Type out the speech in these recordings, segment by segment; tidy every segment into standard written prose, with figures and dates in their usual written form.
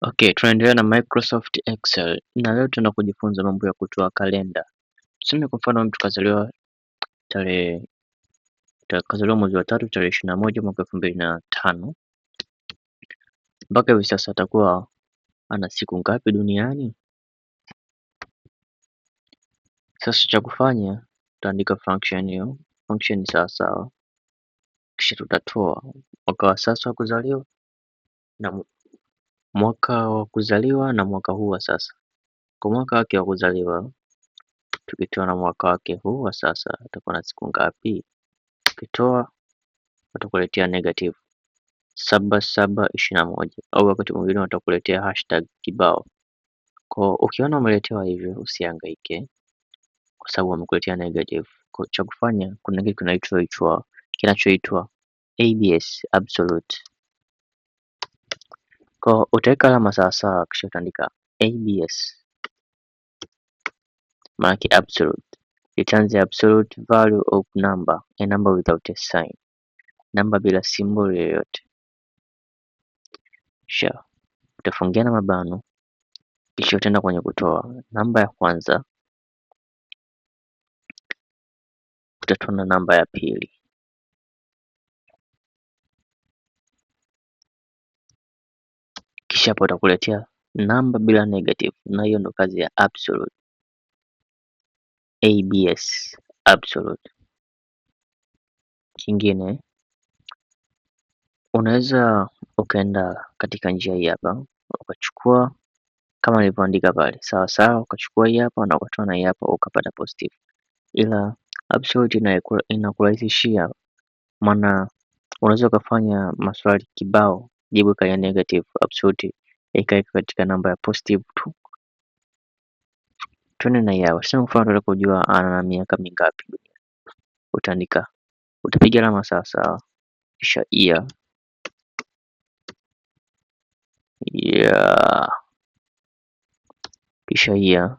Okay, tunaendelea na Microsoft Excel na leo tuna kujifunza mambo ya kutoa kalenda. Tuseme kwa mfano mtu kazaliwa mwezi wa tatu tarehe 21 mwaka 2005 mpaka hivi sasa atakuwa ana siku ngapi duniani? Sasa cha kufanya tutaandika function hiyo, function ni sawasawa, kisha tutatoa mwaka wa sasa wa kuzaliwa na mwaka wa kuzaliwa na mwaka huu wa sasa. Kwa mwaka wake wa kuzaliwa tukitoa na mwaka wake huu wa sasa atakuwa na siku ngapi? Ukitoa watakuletea negative 7721 au wakati mwingine watakuletea hashtag kibao. Kwa ukiona umeletewa hivyo usihangaike kwa sababu wamekuletea negative. Kwa cha kufanya kuna kitu kinachoitwa ABS absolute. Kwa utaweka alama sawasawa kisha utaandika ABS. Maana absolute returns the absolute value of number, a number without a sign. Namba bila symbol yoyote. Kisha utafungia na mabano, kisha utaenda kwenye kutoa namba ya kwanza, utatoa na namba ya pili, kisha hapo utakuletea namba bila negative, na hiyo ndo kazi ya absolute. ABS absolute. Kingine unaweza ukaenda katika njia hii hapa ukachukua kama nilivyoandika pale sawa sawa, ukachukua hii hapa na ukatoa na hii hapa ukapata positive, ila absolute inakurahisishia, maana unaweza ukafanya maswali kibao jibu ikawa negative, absolute ikaeka katika namba ya positive tu. Tuende na hii hapa. Sasa mfano tunataka kujua ana miaka mingapi. Utaandika, utapiga alama sawa sawa, kisha year kisha year,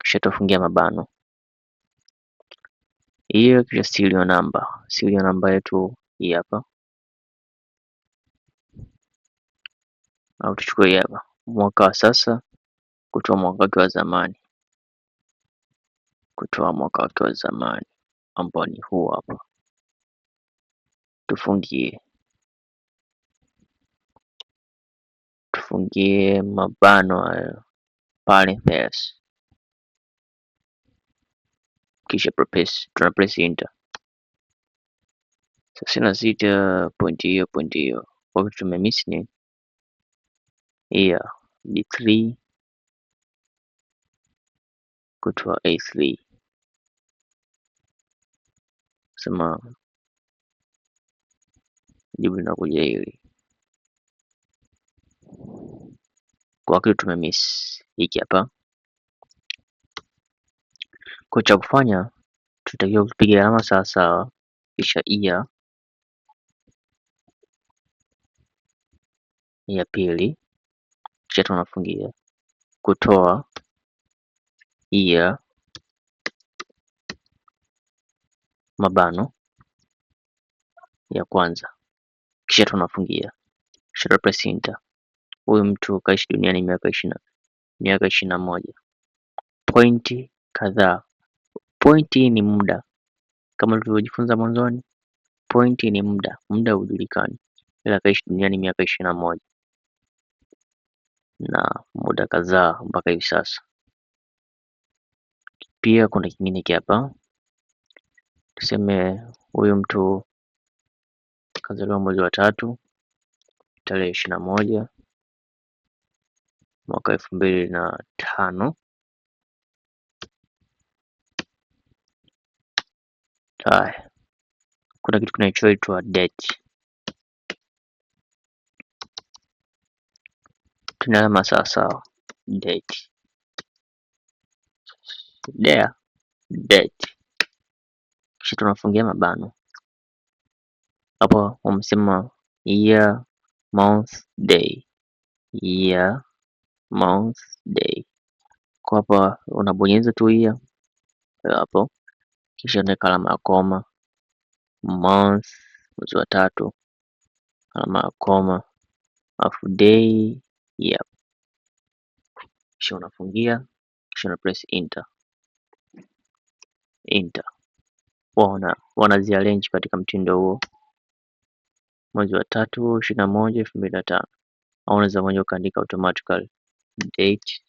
kisha tufungia mabano hiyo, kisha serial number yetu hii hapa, au tuchukue hii hapa, mwaka wa sasa kutoa mwaka wake wa zamani, ambao ni huu hapa, tufungie mabano hayo parenthesis, kisha tuna press enter. 66 point hiyo wakati tumemiss ni year D3 kutoa A3, sema jibu linakuja hili kwa wakati tumemiss hiki hapa. Kwa cha kufanya tutakiwa kupiga alama sawa sawa, kisha year ya pili, kisha tunafungia kutoa year mabano ya kwanza, kisha tunafungia, kisha press enter. Huyu mtu kaishi duniani miaka 21. Pointi kadhaa. Pointi ni muda, kama tulivyojifunza mwanzoni, pointi ni muda hujulikani, ila kaishi duniani miaka 21 na muda kadhaa mpaka hivi sasa. Pia kuna kingine hiki hapa, tuseme huyu mtu kazaliwa mwezi wa tatu tarehe 21 mwaka 2005. Haya, kuna kitu kinachoitwa date. Tuna alama sawa sawa, date kisha tunafungia mabano hapo, wamesema year month day, kwa hapa unabonyeza tu year hapo, kisha unaweka alama ya koma, month mwezi wa tatu, alama ya koma, alafu day kisha unafungia, kisha una press enter. Wanaziarrange katika mtindo huo, mwezi wa 3/21/2005, au unaweza mwenyewe ukaandika automatically date,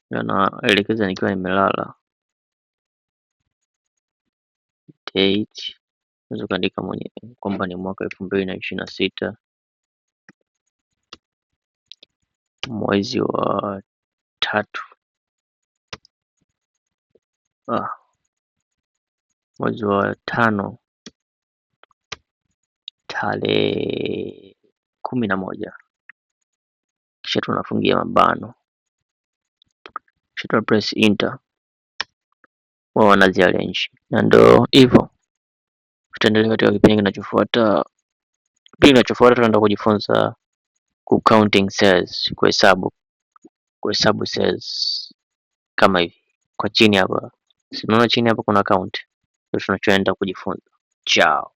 naelekeza nikiwa nimelala date, unaweza ukaandika mwenyewe kwamba ni mwaka 2026 mwezi wa 3 mwezi wa 5 tarehe 11, kisha tunafungia mabano, kisha tuna press enter, wao wanaziarrange, na ndo hivyo. Tutaendelea katika kipindi kinachofuata. Kipindi kinachofuata tunaenda kujifunza counting cells, kuhesabu cells kama hivi. Kwa chini hapa, unaona chini hapa kuna count, ndio tunachoenda kujifunza. Chao.